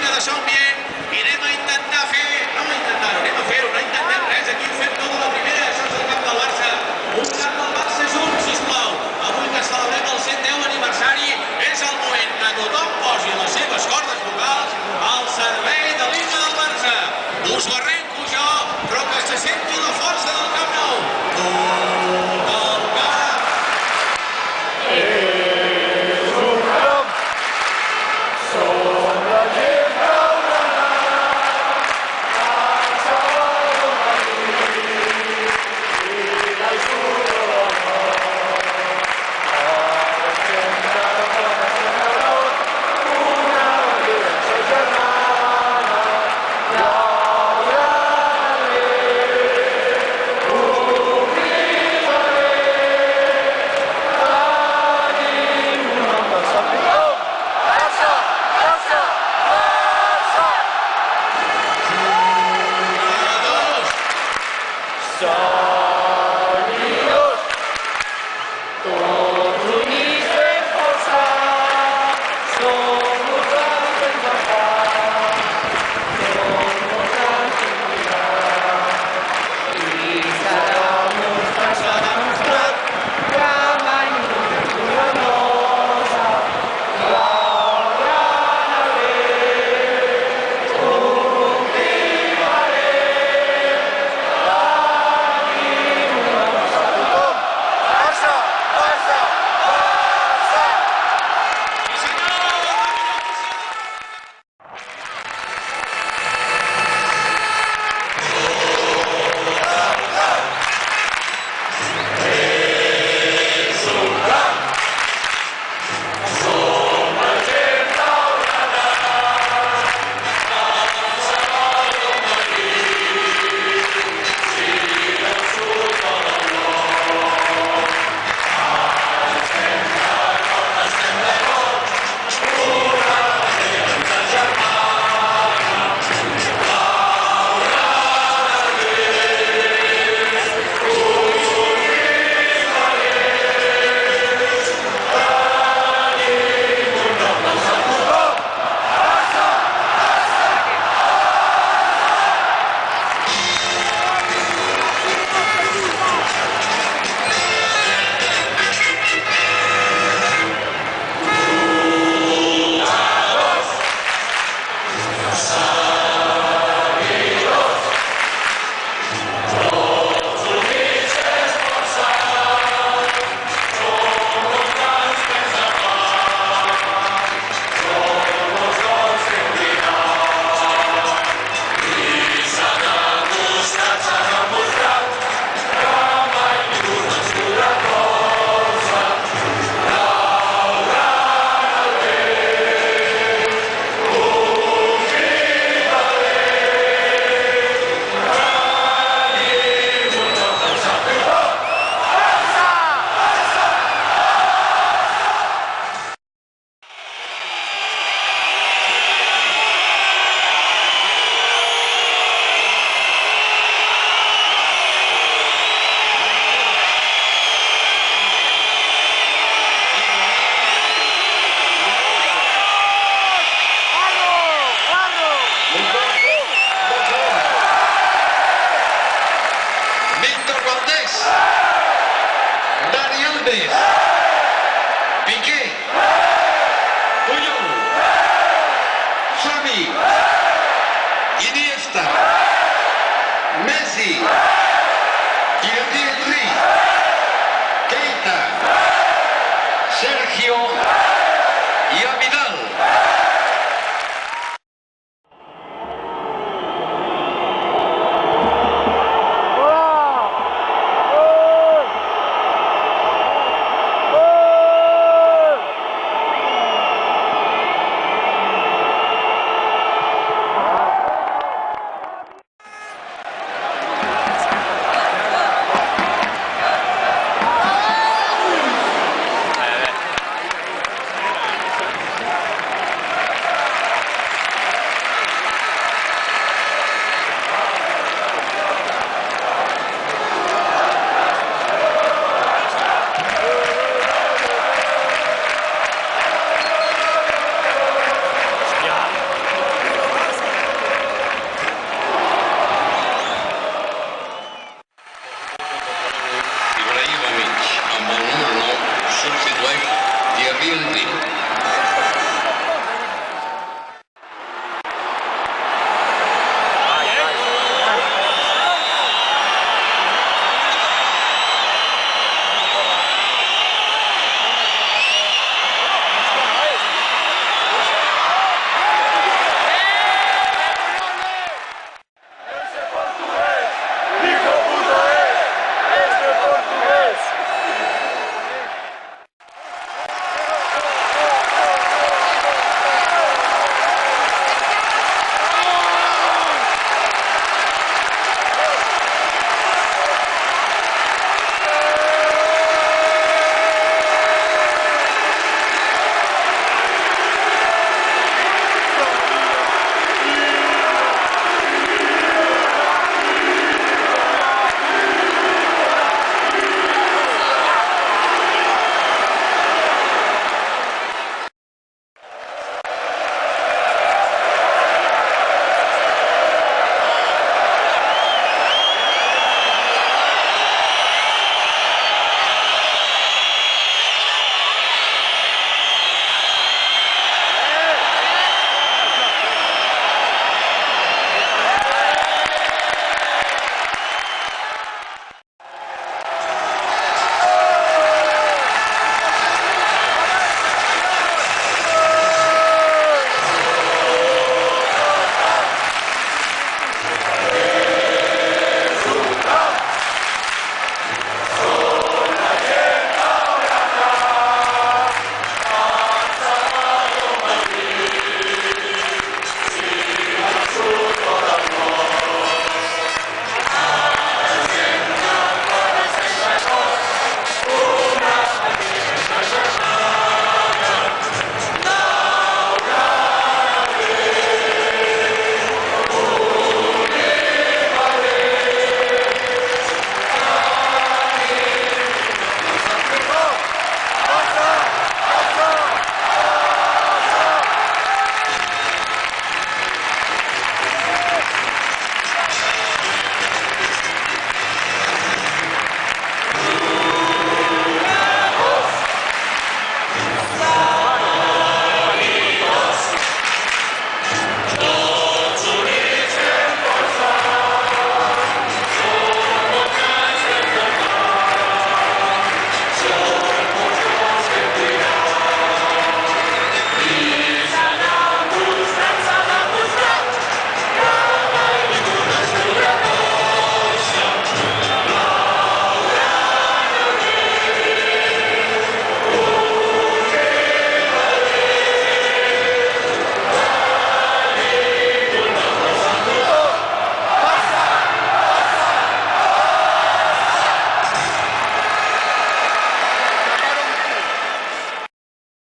mica de so ambient i anem a intentar fer... No anem a fer-ho, no intentem res. Aquí ho fem tot a la primera. Això és el camp del Barça. Un camp del Barça és un, sisplau. Avui que celebrem el 110 aniversari és el moment que tothom posi les seves cordes vocals al servei de l'himne del Barça. Us ho arrenco jo, però que se senti la força del Camp Nou. Tot el camp. És un camp. Som la gent blaugrana. Barça vol venir i la surt de la mà. Ara estem gravant, una aliança germana. Seguidors, tots units fem força, som nosaltres que ens en fa, som nosaltres que ens cuidar, i serà demostrat que mai no fem una nosa, blaugrana bé, Dani Alves, Piqué, Puyol, Xavi.